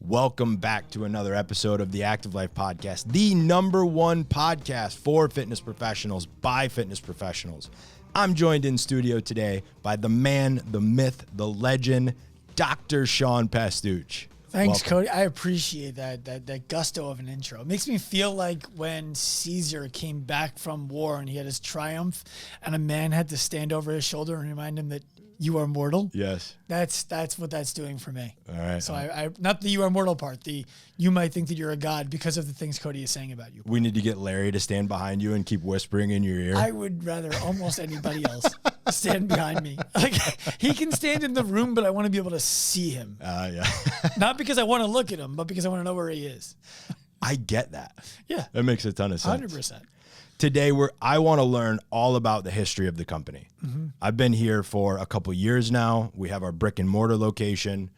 Welcome back to another episode of the Active Life Podcast, the #1 podcast for fitness professionals by fitness professionals. I'm joined in studio today by the man, the myth, the legend, Dr. Sean Pastuch. Thanks, Welcome. Cody. I appreciate that gusto of an intro. It makes me feel like when Caesar came back from war and he had his triumph and a man had to stand over his shoulder and remind him that you are mortal. Yes. That's what that's doing for me. All right. So I not the you are mortal part, the you might think that you're a god because of the things Cody is saying about you. We need to get Larry to stand behind you and keep whispering in your ear. I would rather almost anybody else stand behind me. Like he can stand in the room, but I want to be able to see him. Yeah. Not because I want to look at him, but because I want to know where he is. I get that. Yeah. That makes a ton of sense. 100%. Today, I want to learn all about the history of the company. Mm-hmm. I've been here for a couple years now. We have our brick-and-mortar location.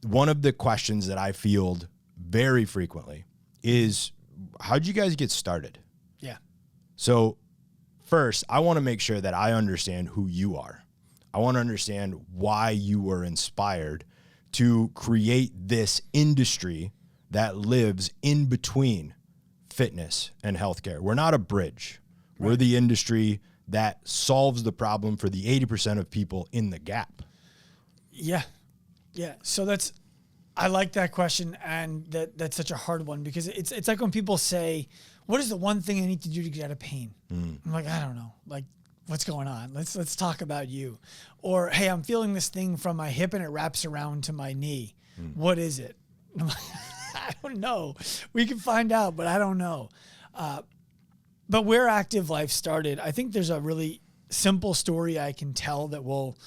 One of the questions that I field very frequently is, how'd you guys get started? Yeah. So first, I want to make sure that I understand who you are. I want to understand why you were inspired to create this industry that lives in between fitness and healthcare. We're not a bridge. Right. We're the industry that solves the problem for the 80% of people in the gap. Yeah. Yeah. So I like that question. And that's such a hard one because it's like when people say, what is the one thing I need to do to get out of pain? I'm like, I don't know. Like, what's going on? Let's talk about you. Or, hey, I'm feeling this thing from my hip and it wraps around to my knee. What is it? I'm like, I don't know. We can find out, but I don't know. But where Active Life started, I think there's a really simple story I can tell that will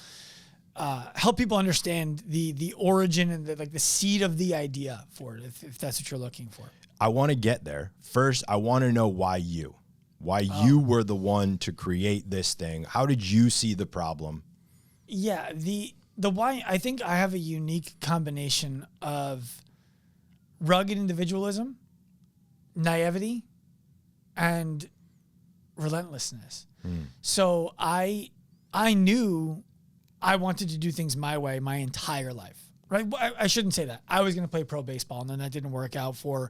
help people understand the origin and the seed of the idea for it, if that's what you're looking for. I want to get there. First, I want to know why you were the one to create this thing. How did you see the problem? Yeah, the why, I think I have a unique combination of rugged individualism, naivety, and relentlessness. So I knew I wanted to do things my way my entire life, right? I shouldn't say that. I was going to play pro baseball, and then that didn't work out for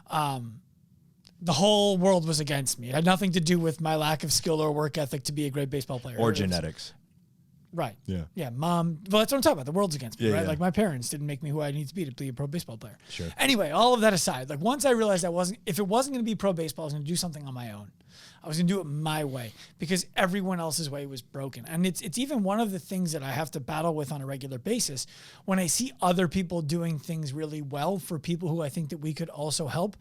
the whole world was against me. It had nothing to do with my lack of skill or work ethic to be a great baseball player. Or genetics. Right. Yeah. Yeah. Mom. Well, that's what I'm talking about. The world's against me, right? Yeah. Like my parents didn't make me who I need to be a pro baseball player. Sure. Anyway, all of that aside, like once I realized if it wasn't going to be pro baseball, I was going to do something on my own. I was going to do it my way because everyone else's way was broken. And it's even one of the things that I have to battle with on a regular basis when I see other people doing things really well for people who I think that we could also help.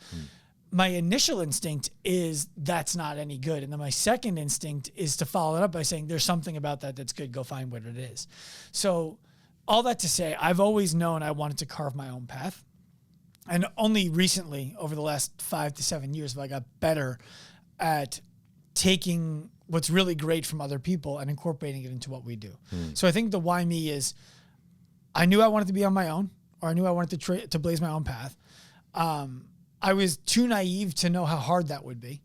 My initial instinct is that's not any good. And then my second instinct is to follow it up by saying there's something about that that's good. Go find what it is. So all that to say, I've always known I wanted to carve my own path. And only recently, over the last 5 to 7 years, have I got better at taking what's really great from other people and incorporating it into what we do. So I think the why me is I knew I wanted to be on my own, or I knew I wanted to blaze my own path. I was too naive to know how hard that would be.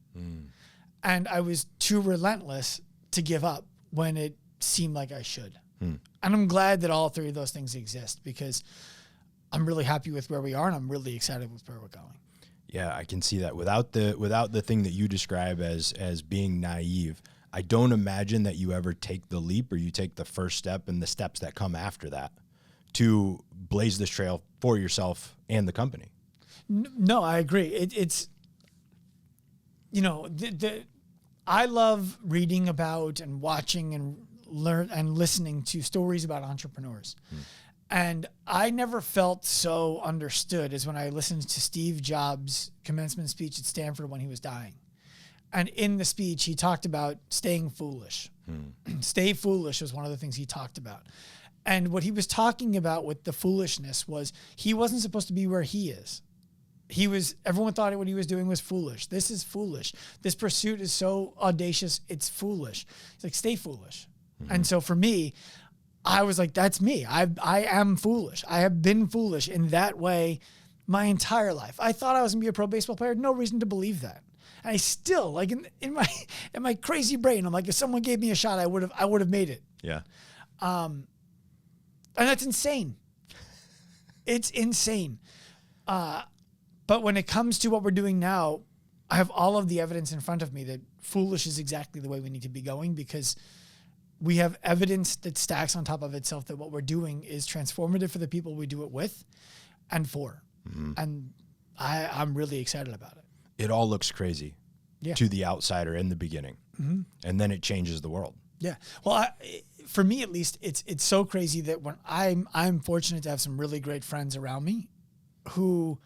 And I was too relentless to give up when it seemed like I should. And I'm glad that all three of those things exist because I'm really happy with where we are and I'm really excited with where we're going. Yeah, I can see that. Without the thing that you describe as being naive, I don't imagine that you ever take the leap or you take the first step and the steps that come after that to blaze this trail for yourself and the company. No, I agree. It's, I love reading about and watching and learn and listening to stories about entrepreneurs. And I never felt so understood as when I listened to Steve Jobs' commencement speech at Stanford when he was dying. And in the speech, he talked about staying foolish. Stay foolish was one of the things he talked about. And what he was talking about with the foolishness was he wasn't supposed to be where he is. Everyone thought what he was doing was foolish. This is foolish. This pursuit is so audacious, it's foolish. He's like, stay foolish. And so for me, I was like, that's me. I am foolish. I have been foolish in that way my entire life. I thought I was gonna be a pro baseball player. No reason to believe that. And I still, like in my crazy brain, I'm like, if someone gave me a shot, I would have made it. Yeah. And that's insane. It's insane. But when it comes to what we're doing now, I have all of the evidence in front of me that foolish is exactly the way we need to be going, because we have evidence that stacks on top of itself that what we're doing is transformative for the people we do it with and for. Mm-hmm. And I'm really excited about it. It all looks crazy to the outsider in the beginning. Mm-hmm. And then it changes the world. Yeah. Well, for me, at least, it's so crazy that when I'm fortunate to have some really great friends around me who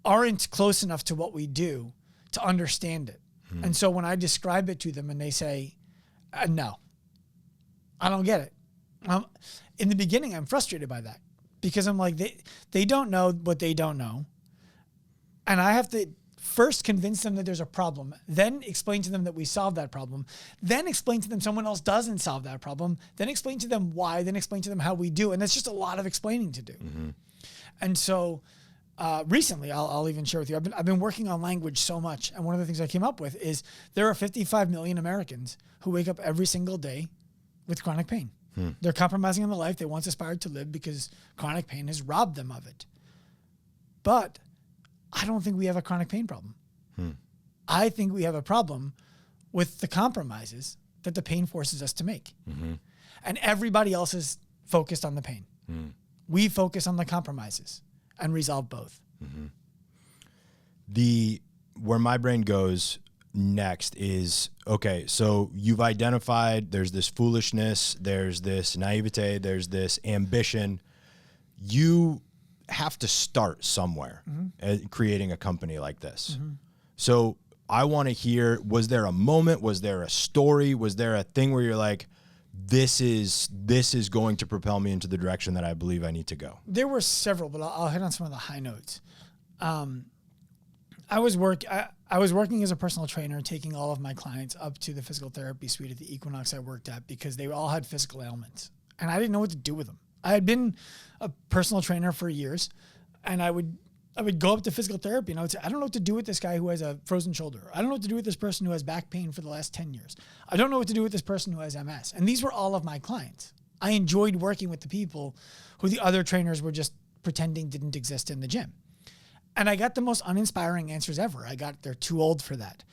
aren't close enough to what we do to understand it. Hmm. And so when I describe it to them and they say, no, I don't get it. In the beginning, I'm frustrated by that because I'm like, they don't know what they don't know. And I have to first convince them that there's a problem, then explain to them that we solve that problem, then explain to them someone else doesn't solve that problem, then explain to them why, then explain to them how we do. And that's just a lot of explaining to do. Mm-hmm. And so recently, I'll even share with you, I've been working on language so much. And one of the things I came up with is there are 55 million Americans who wake up every single day with chronic pain. Hmm. They're compromising on the life they once aspired to live because chronic pain has robbed them of it. But I don't think we have a chronic pain problem. Hmm. I think we have a problem with the compromises that the pain forces us to make. Mm-hmm. And everybody else is focused on the pain. Hmm. We focus on the compromises and resolve both. Mm-hmm. Where my brain goes next is, okay, so you've identified there's this foolishness, there's this naivete, there's this ambition. You have to start somewhere at creating a company like this. Mm-hmm. So I want to hear, was there a moment, was there a story, was there a thing where you're like, this is going to propel me into the direction that I believe I need to go? There were several, but I'll hit on some of the high notes. I was working as a personal trainer, taking all of my clients up to the physical therapy suite at the Equinox I worked at because they all had physical ailments, and I didn't know what to do with them. I had been a personal trainer for years, and I would go up to physical therapy and I would say, I don't know what to do with this guy who has a frozen shoulder. I don't know what to do with this person who has back pain for the last 10 years. I don't know what to do with this person who has MS. And these were all of my clients. I enjoyed working with the people who the other trainers were just pretending didn't exist in the gym. And I got the most uninspiring answers ever. They're too old for that.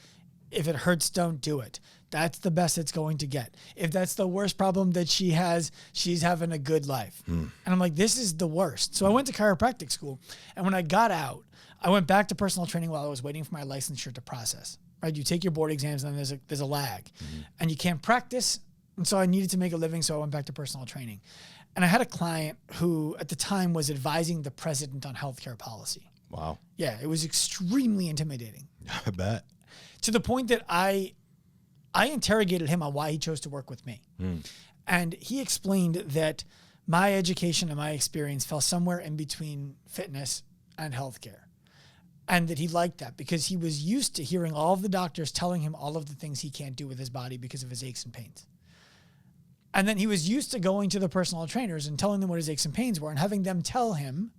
If it hurts, don't do it. That's the best it's going to get. If that's the worst problem that she has, she's having a good life. And I'm like, this is the worst. So I went to chiropractic school. And when I got out, I went back to personal training while I was waiting for my licensure to process, right? You take your board exams and then there's a lag and you can't practice. And so I needed to make a living. So I went back to personal training. And I had a client who at the time was advising the president on healthcare policy. Wow. Yeah, it was extremely intimidating. I bet. To the point that I interrogated him on why he chose to work with me. And he explained that my education and my experience fell somewhere in between fitness and healthcare. And that he liked that because he was used to hearing all of the doctors telling him all of the things he can't do with his body because of his aches and pains. And then he was used to going to the personal trainers and telling them what his aches and pains were and having them tell him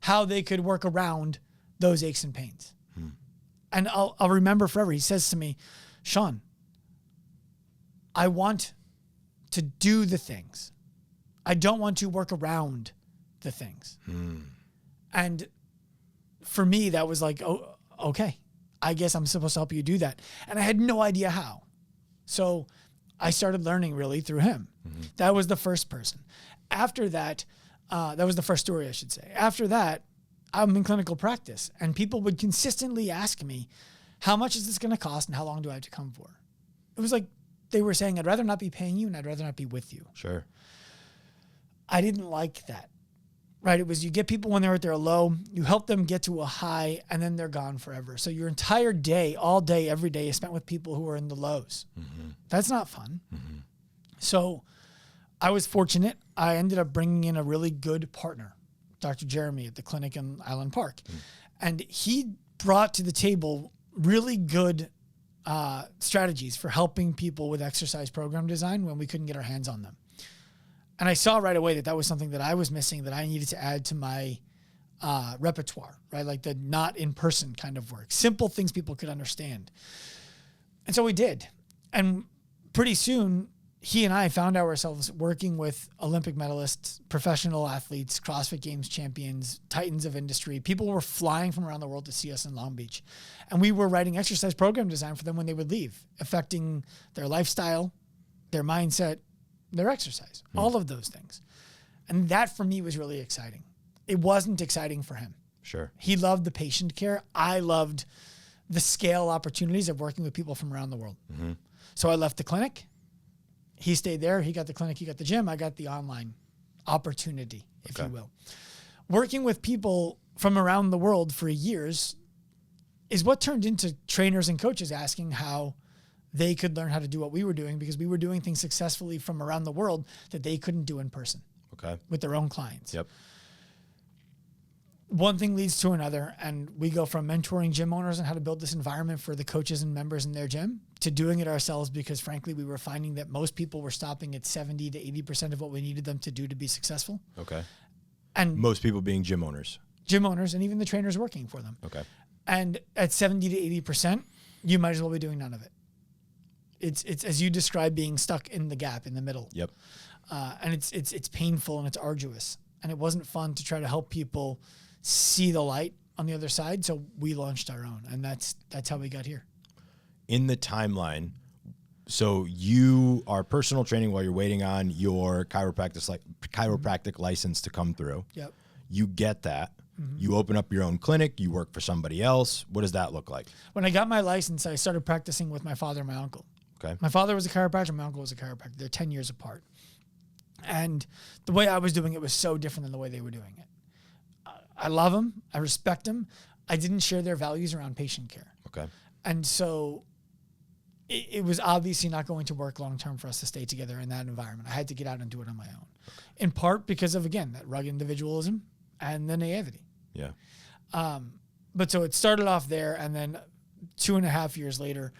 how they could work around those aches and pains. And I'll remember forever. He says to me, Sean, I want to do the things. I don't want to work around the things. And for me, that was like, oh, okay, I guess I'm supposed to help you do that. And I had no idea how. So I started learning really through him. That was the first person. After that, that was the first story, I should say. After that, I'm in clinical practice, and people would consistently ask me, how much is this going to cost and how long do I have to come for? It was like they were saying, I'd rather not be paying you and I'd rather not be with you. Sure. I didn't like that, right? It was you get people when they're at their low, you help them get to a high, and then they're gone forever. So your entire day, all day, every day is spent with people who are in the lows. That's not fun. So I was fortunate. I ended up bringing in a really good partner, Dr. Jeremy at the clinic in Island Park. And he brought to the table really good strategies for helping people with exercise program design when we couldn't get our hands on them. And I saw right away that was something that I was missing that I needed to add to my repertoire, right? Like the not in-person kind of work, simple things people could understand. And so we did. And pretty soon he and I found ourselves working with Olympic medalists, professional athletes, CrossFit Games champions, titans of industry. People were flying from around the world to see us in Long Beach. And we were writing exercise program design for them when they would leave, affecting their lifestyle, their mindset, their exercise, all of those things. And that for me was really exciting. It wasn't exciting for him. Sure. He loved the patient care. I loved the scale opportunities of working with people from around the world. Mm-hmm. So I left the clinic. He stayed there. He got the clinic. He got the gym. I got the online opportunity, if you will. Working with people from around the world for years is what turned into trainers and coaches asking how they could learn how to do what we were doing, because we were doing things successfully from around the world that they couldn't do in person with their own clients. Yep. One thing leads to another, and we go from mentoring gym owners on how to build this environment for the coaches and members in their gym to doing it ourselves, because frankly, we were finding that most people were stopping at 70 to 80% of what we needed them to do to be successful. Okay. And most people being gym owners. Gym owners and even the trainers working for them. Okay. And at 70 to 80%, you might as well be doing none of it. It's as you described, being stuck in the gap in the middle. Yep. And it's painful and it's arduous. And it wasn't fun to try to help people see the light on the other side. So we launched our own, and that's how we got here. In the timeline, so you are personal training while you're waiting on your chiropractic license to come through. Yep. You get that. You open up your own clinic. You work for somebody else. What does that look like? When I got my license, I started practicing with my father and my uncle. Okay. My father was a chiropractor. My uncle was a chiropractor. They're 10 years apart. And the way I was doing it was so different than the way they were doing it. I love them. I respect them. I didn't share their values around patient care. Okay. And so it was obviously not going to work long-term for us to stay together in that environment. I had to get out and do it on my own. In part because of, again, that rugged individualism and the naivety. Yeah. But so it started off there, and then 2.5 years later,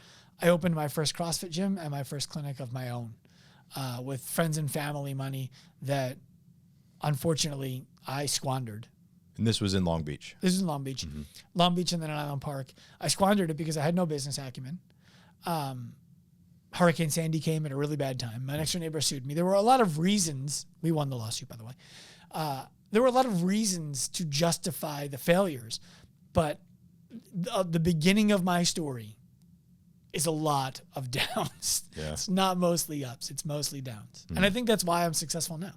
I opened my first CrossFit gym and my first clinic of my own with friends and family money that, unfortunately, I squandered. And this was in Long Beach. This is in Long Beach. Mm-hmm. Long Beach and then in Island Park. I squandered it because I had no business acumen. Hurricane Sandy came at a really bad time. My next door neighbor sued me. There were a lot of reasons. We won the lawsuit, by the way. There were a lot of reasons to justify the failures. But the beginning of my story is a lot of downs. Yeah. It's not mostly ups. It's mostly downs. Mm-hmm. And I think that's why I'm successful now.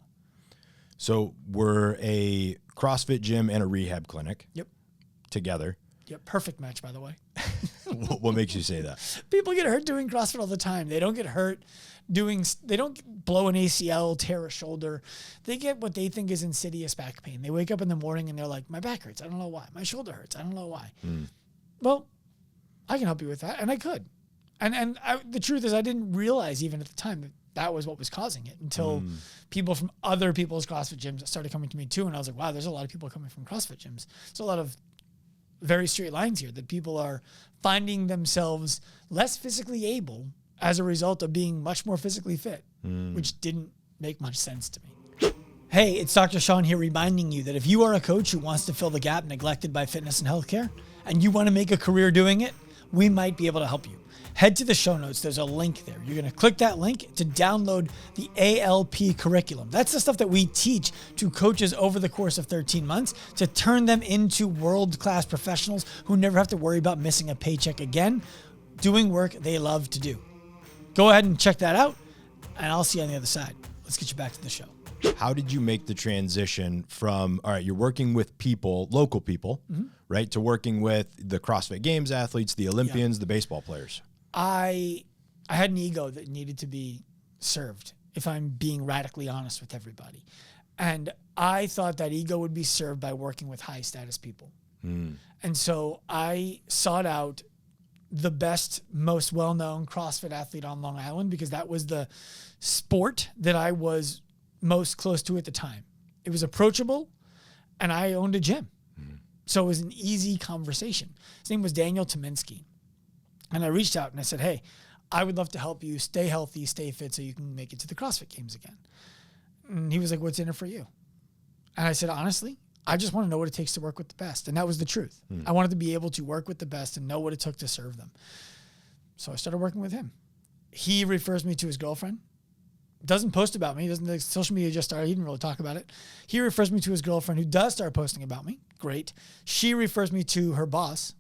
So we're a CrossFit gym and a rehab clinic. Yep. Together. Yep. Perfect match, by the way. What makes you say that? People get hurt doing CrossFit all the time. They don't get hurt they don't blow an ACL, tear a shoulder. They get what they think is insidious back pain. They wake up in the morning and they're like, my back hurts. I don't know why. My shoulder hurts. I don't know why. Well, I can help you with that. And I could. And the truth is I didn't realize even at the time that was what was causing it until people from other people's CrossFit gyms started coming to me too. And I was like, wow, there's a lot of people coming from CrossFit gyms. There's a lot of very straight lines here that people are finding themselves less physically able as a result of being much more physically fit, which didn't make much sense to me. Hey, it's Dr. Sean here reminding you that if you are a coach who wants to fill the gap neglected by fitness and healthcare, and you want to make a career doing it, we might be able to help you. Head to the show notes. There's a link there. You're going to click that link to download the ALP curriculum. That's the stuff that we teach to coaches over the course of 13 months to turn them into world-class professionals who never have to worry about missing a paycheck again, doing work they love to do. Go ahead and check that out, and I'll see you on the other side. Let's get you back to the show. How did you make the transition from, all right, you're working with people, local people, right, to working with the CrossFit Games athletes, the Olympians, the baseball players? I had an ego that needed to be served, if I'm being radically honest with everybody. And I thought that ego would be served by working with high status people. And so I sought out the best, most well-known CrossFit athlete on Long Island because that was the sport that I was most close to at the time. It was approachable, and I owned a gym. So it was an easy conversation. His name was Daniel Tominski. And I reached out and I said, hey, I would love to help you stay healthy, stay fit so you can make it to the CrossFit Games again. And he was like, what's in it for you? And I said, honestly, I just want to know what it takes to work with the best. And that was the truth. I wanted to be able to work with the best and know what it took to serve them. So I started working with him. He refers me to his girlfriend. doesn't post about me. Doesn't, like, social media just started. He didn't really talk about it. He refers me to his girlfriend, who does start posting about me. Great. She refers me to her boss,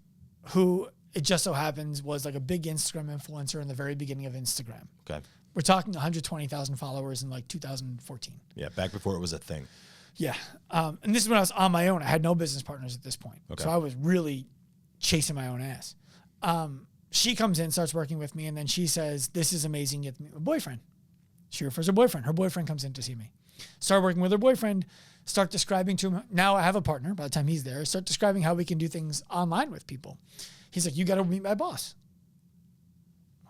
who it just so happens was like a big Instagram influencer in the very beginning of Instagram. Okay. We're talking 120,000 followers in like 2014. Yeah, back before it was a thing. Yeah. And this is when I was on my own. I had no business partners at this point. Okay. So I was really chasing my own ass. She comes in, starts working with me, and then she says, this is amazing. You have to meet my boyfriend. She refers her boyfriend. Her boyfriend comes in to see me. Start working with her boyfriend, start describing to him. Now I have a partner by the time he's there. Start describing how we can do things online with people. He's like, you got to meet my boss.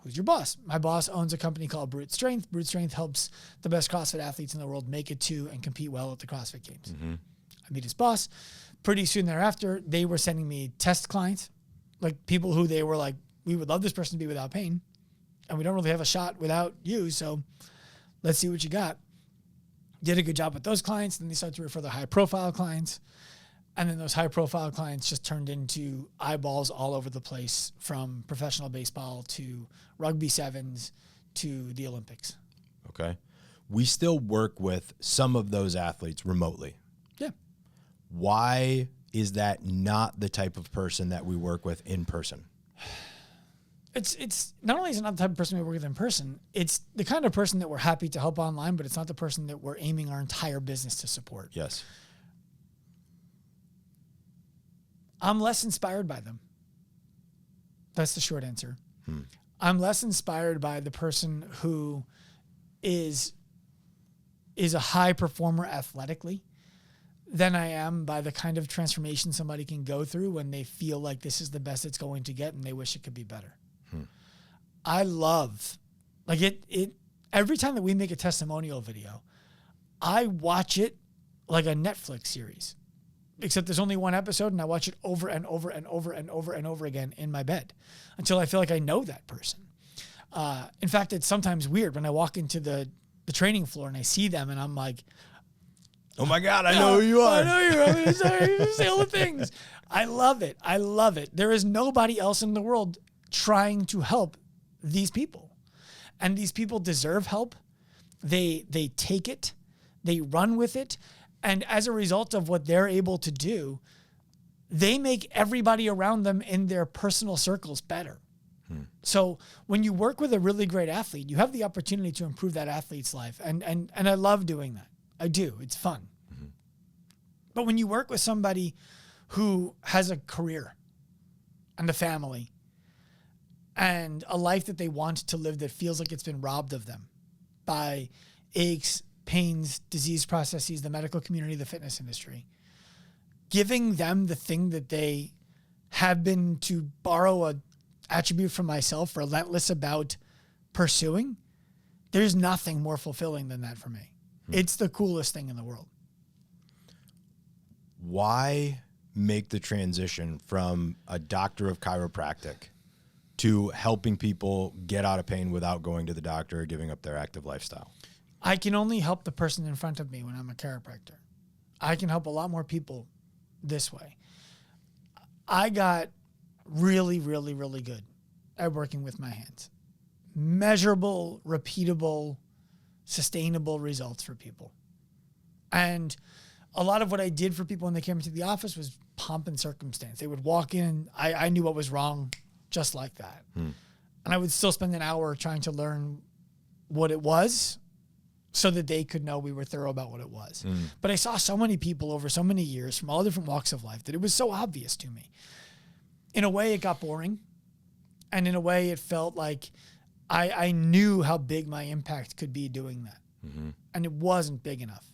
Who's your boss? My boss owns a company called Brute Strength. Brute Strength helps the best CrossFit athletes in the world make it to and compete well at the CrossFit Games. Mm-hmm. I meet his boss. Pretty soon thereafter, they were sending me test clients, like people who they were like, we would love this person to be without pain, and we don't really have a shot without you, so let's see what you got. Did a good job with those clients. Then they started to refer the high-profile clients. And then those high-profile clients just turned into eyeballs all over the place, from professional baseball to rugby sevens to the Olympics. Okay. We still work with some of those athletes remotely. Yeah. Why is that not the type of person that we work with in person? It's not only is it not the type of person we work with in person, it's the kind of person that we're happy to help online, but it's not the person that we're aiming our entire business to support. Yes. I'm less inspired by them. That's the short answer. I'm less inspired by the person who is a high performer athletically than I am by the kind of transformation somebody can go through when they feel like this is the best it's going to get and they wish it could be better. I love, like it every time that we make a testimonial video, I watch it like a Netflix series. Except there's only one episode, and I watch it over and over and over and over and over again in my bed until I feel like I know that person. In fact, it's sometimes weird when I walk into the training floor and I see them, and I'm like, oh my God, I know who you are. I know you are. Sorry, you say all the things. I love it. I love it. There is nobody else in the world trying to help these people. And these people deserve help. They take it. They run with it. And as a result of what they're able to do, they make everybody around them in their personal circles better. So when you work with a really great athlete, you have the opportunity to improve that athlete's life. And I love doing that. I do. It's fun. But when you work with somebody who has a career and a family and a life that they want to live that feels like it's been robbed of them by aches, pains, disease processes, the medical community, the fitness industry, giving them the thing that they have been, to borrow a attribute from myself, relentless about pursuing, there's nothing more fulfilling than that for me. It's the coolest thing in the world. Why make the transition from a doctor of chiropractic to helping people get out of pain without going to the doctor or giving up their active lifestyle? I can only help the person in front of me when I'm a chiropractor. I can help a lot more people this way. I got really, really, really good at working with my hands. Measurable, repeatable, sustainable results for people. And a lot of what I did for people when they came into the office was pomp and circumstance. They would walk in, and I knew what was wrong just like that. And I would still spend an hour trying to learn what it was so that they could know we were thorough about what it was. But I saw so many people over so many years from all different walks of life that it was so obvious to me. In a way, it got boring. And in a way, it felt like I knew how big my impact could be doing that. And it wasn't big enough.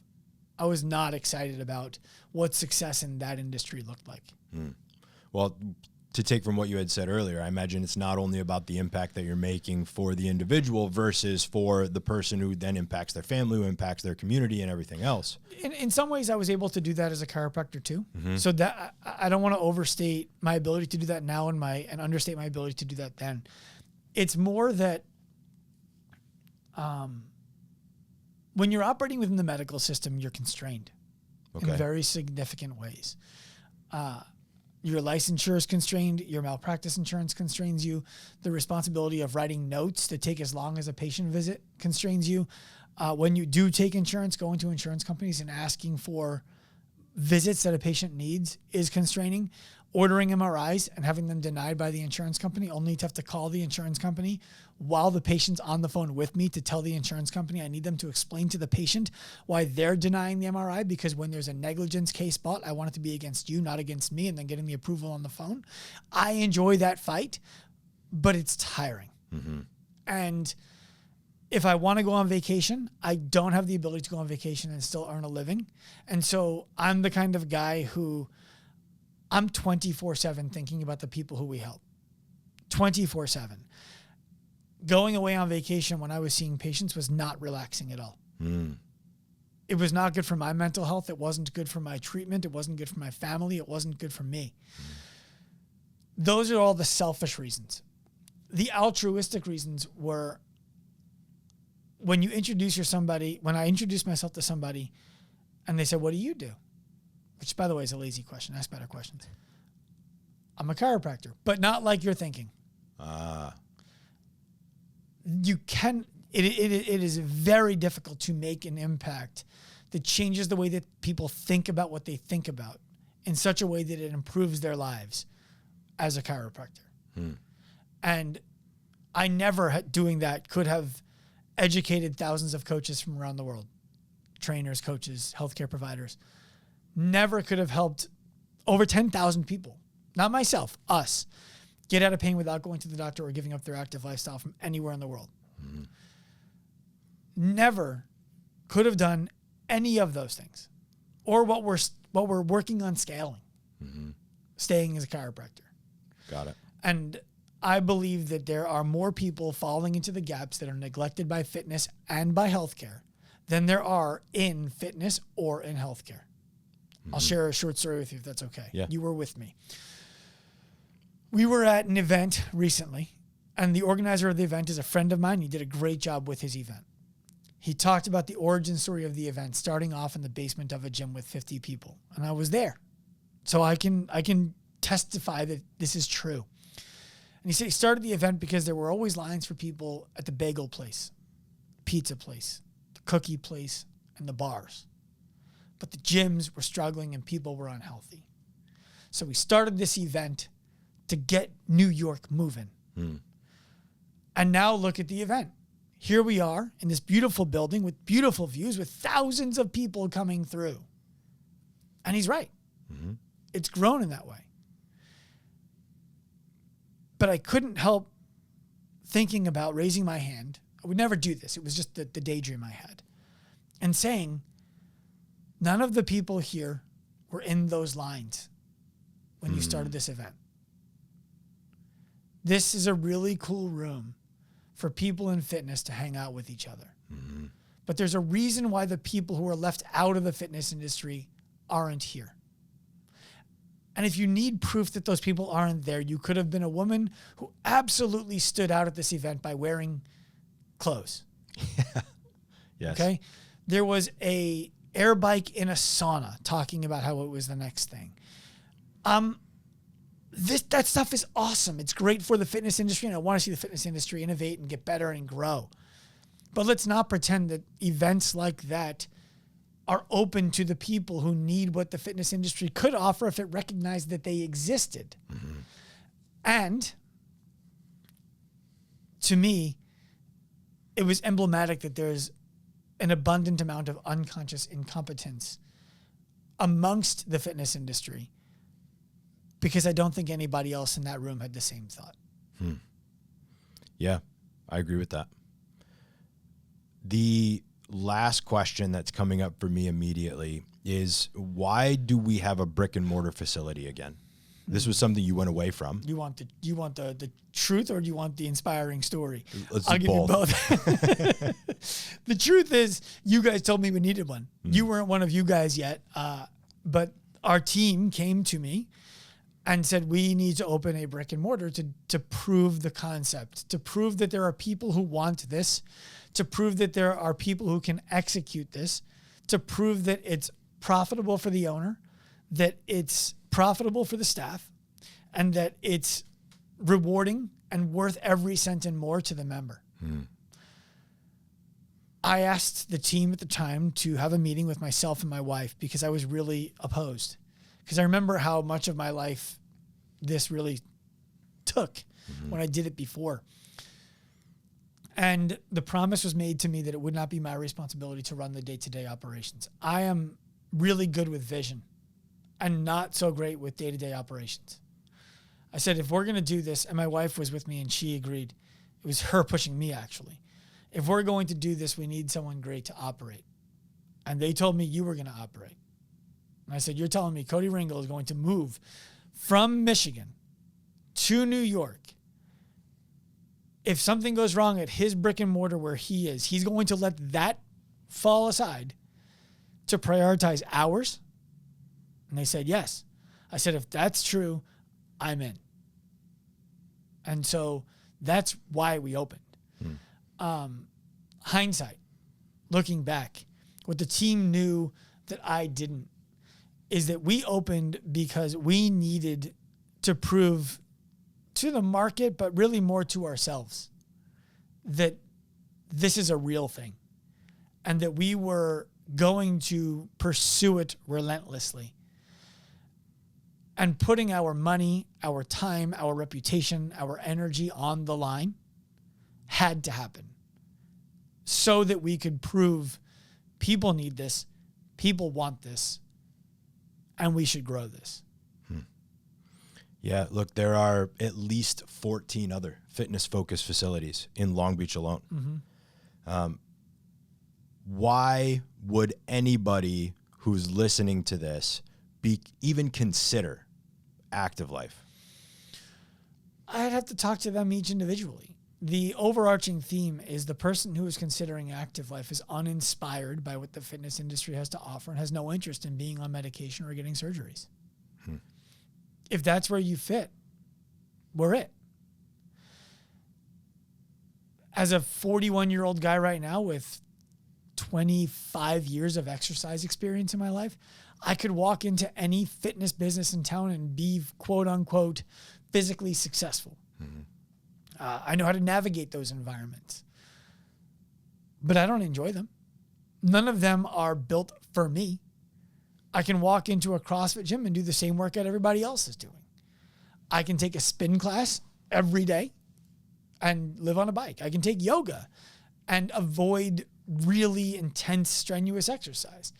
I was not excited about what success in that industry looked like. Well, to take from what you had said earlier, I imagine it's not only about the impact that you're making for the individual versus for the person who then impacts their family, who impacts their community and everything else. In some ways, I was able to do that as a chiropractor too. So that I don't want to overstate my ability to do that now and understate my ability to do that then. It's more that when you're operating within the medical system, you're constrained in very significant ways. Your licensure is constrained. Your malpractice insurance constrains you. The responsibility of writing notes that take as long as a patient visit constrains you. When you do take insurance, going to insurance companies and asking for visits that a patient needs is constraining. Ordering MRIs and having them denied by the insurance company, only to have to call the insurance company while the patient's on the phone with me to tell the insurance company I need them to explain to the patient why they're denying the MRI, because when there's a negligence case brought, I want it to be against you, not against me, and then getting the approval on the phone. I enjoy that fight, but it's tiring. Mm-hmm. And if I want to go on vacation, I don't have the ability to go on vacation and still earn a living. And so I'm the kind of guy who I'm 24/7 thinking about the people who we help. 24/7. Going away on vacation when I was seeing patients was not relaxing at all. It was not good for my mental health. It wasn't good for my treatment. It wasn't good for my family. It wasn't good for me. Those are all the selfish reasons. The altruistic reasons were when you introduce when I introduced myself to somebody and they said, "What do you do?" Which, by the way, is a lazy question. Ask better questions. I'm a chiropractor, but not like you're thinking. It is very difficult to make an impact that changes the way that people think about what they think about in such a way that it improves their lives as a chiropractor. And I never doing that could have educated thousands of coaches from around the world, trainers, coaches, healthcare providers. Never could have helped over 10,000 people, not myself, us, get out of pain without going to the doctor or giving up their active lifestyle from anywhere in the world. Never could have done any of those things, or what we're working on scaling, staying as a chiropractor. Got it. And I believe that there are more people falling into the gaps that are neglected by fitness and by healthcare than there are in fitness or in healthcare. I'll share a short story with you if that's okay. Yeah. You were with me. We were at an event recently, and the organizer of the event is a friend of mine. He did a great job with his event. He talked about the origin story of the event, starting off in the basement of a gym with 50 people. And I was there. So I can testify that this is true. And he said he started the event because there were always lines for people at the bagel place, pizza place, the cookie place, and the bars. But the gyms were struggling and people were unhealthy. So we started this event to get New York moving. And now look at the event. Here we are in this beautiful building with beautiful views with thousands of people coming through. And he's right. It's grown in that way. But I couldn't help thinking about raising my hand. I would never do this. It was just the daydream I had. And saying, none of the people here were in those lines when you started this event. This is a really cool room for people in fitness to hang out with each other. But there's a reason why the people who are left out of the fitness industry aren't here. And if you need proof that those people aren't there, you could have been a woman who absolutely stood out at this event by wearing clothes. Yes. Okay? There was a air bike in a sauna talking about how it was the next thing. That stuff is awesome. It's great for the fitness industry, and I want to see the fitness industry innovate and get better and grow. But let's not pretend that events like that are open to the people who need what the fitness industry could offer if it recognized that they existed. And to me, it was emblematic that there's an abundant amount of unconscious incompetence amongst the fitness industry, because I don't think anybody else in that room had the same thought. Yeah, I agree with that. The last question that's coming up for me immediately is, why do we have a brick and mortar facility again? This was something you went away from. You want the truth, or do you want the inspiring story? Let's I'll do give you both. The truth is, you guys told me we needed one. You weren't one of you guys yet, but our team came to me and said, we need to open a brick and mortar to prove the concept, to prove that there are people who want this, to prove that there are people who can execute this, to prove that it's profitable for the owner, that it's profitable for the staff, and that it's rewarding and worth every cent and more to the member. I asked the team at the time to have a meeting with myself and my wife because I was really opposed. Because I remember how much of my life this really took when I did it before. And the promise was made to me that it would not be my responsibility to run the day-to-day operations. I am really good with vision and not so great with day-to-day operations. I said, if we're going to do this, and my wife was with me and she agreed. It was her pushing me, actually. If we're going to do this, we need someone great to operate. And they told me you were going to operate. And I said, you're telling me Cody Ringel is going to move from Michigan to New York. If something goes wrong at his brick and mortar where he is, he's going to let that fall aside to prioritize ours? And they said, yes. I said, if that's true, I'm in. And so that's why we opened. Hindsight, looking back, what the team knew that I didn't is that we opened because we needed to prove to the market, but really more to ourselves, that this is a real thing and that we were going to pursue it relentlessly. And putting our money, our time, our reputation, our energy on the line had to happen so that we could prove people need this, people want this, and we should grow this. Yeah, look, there are at least 14 other fitness-focused facilities in Long Beach alone. Why would anybody who's listening to this even consider Active Life? I'd have to talk to them each individually. The overarching theme is the person who is considering Active Life is uninspired by what the fitness industry has to offer and has no interest in being on medication or getting surgeries. If that's where you fit, we're it. As a 41-year-old guy right now with 25 years of exercise experience in my life, I could walk into any fitness business in town and be, quote unquote, physically successful. I know how to navigate those environments, but I don't enjoy them. None of them are built for me. I can walk into a CrossFit gym and do the same workout everybody else is doing. I can take a spin class every day and live on a bike. I can take yoga and avoid really intense, strenuous exercise.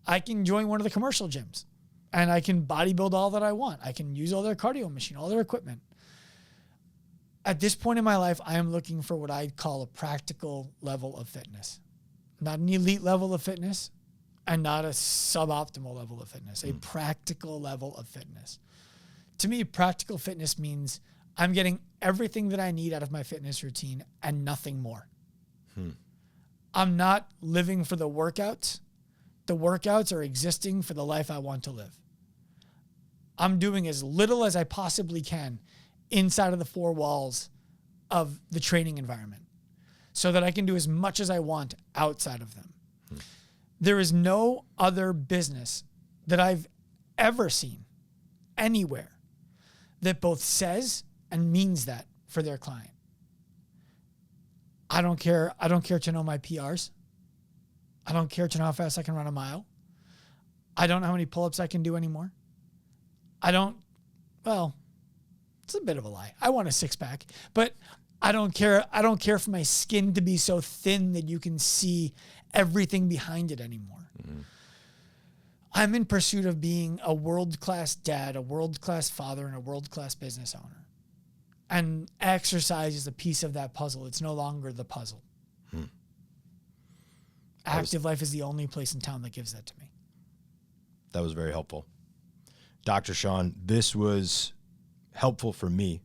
I can join one of the commercial gyms and I can bodybuild all that I want. I can use all their cardio machine, all their equipment. At this point in my life, I am looking for what I call a practical level of fitness. Not an elite level of fitness and not a suboptimal level of fitness, a practical level of fitness. To me, practical fitness means I'm getting everything that I need out of my fitness routine and nothing more. I'm not living for the workouts. The workouts are existing for the life I want to live. I'm doing as little as I possibly can inside of the four walls of the training environment so that I can do as much as I want outside of them. There is no other business that I've ever seen anywhere that both says and means that for their client. I don't care. I don't care to know my PRs. I don't care to know how fast I can run a mile. I don't know how many pull-ups I can do anymore. It's a bit of a lie. I want a six-pack, but I don't care. I don't care for my skin to be so thin that you can see everything behind it anymore. I'm in pursuit of being a world-class dad, a world-class father, and a world-class business owner. And exercise is a piece of that puzzle. It's no longer the puzzle. Active Life is the only place in town that gives that to me. That was very helpful. Dr. Sean, this was helpful for me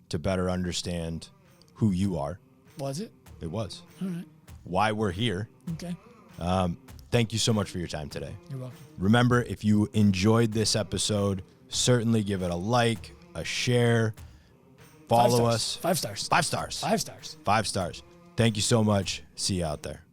to better understand who you are. Was it? It was. All right. Why we're here. Okay. Thank you so much for your time today. You're welcome. Remember, if you enjoyed this episode, certainly give it a like, a share, follow us. 5 stars. 5 stars. 5 stars. 5 stars. Thank you so much. See you out there.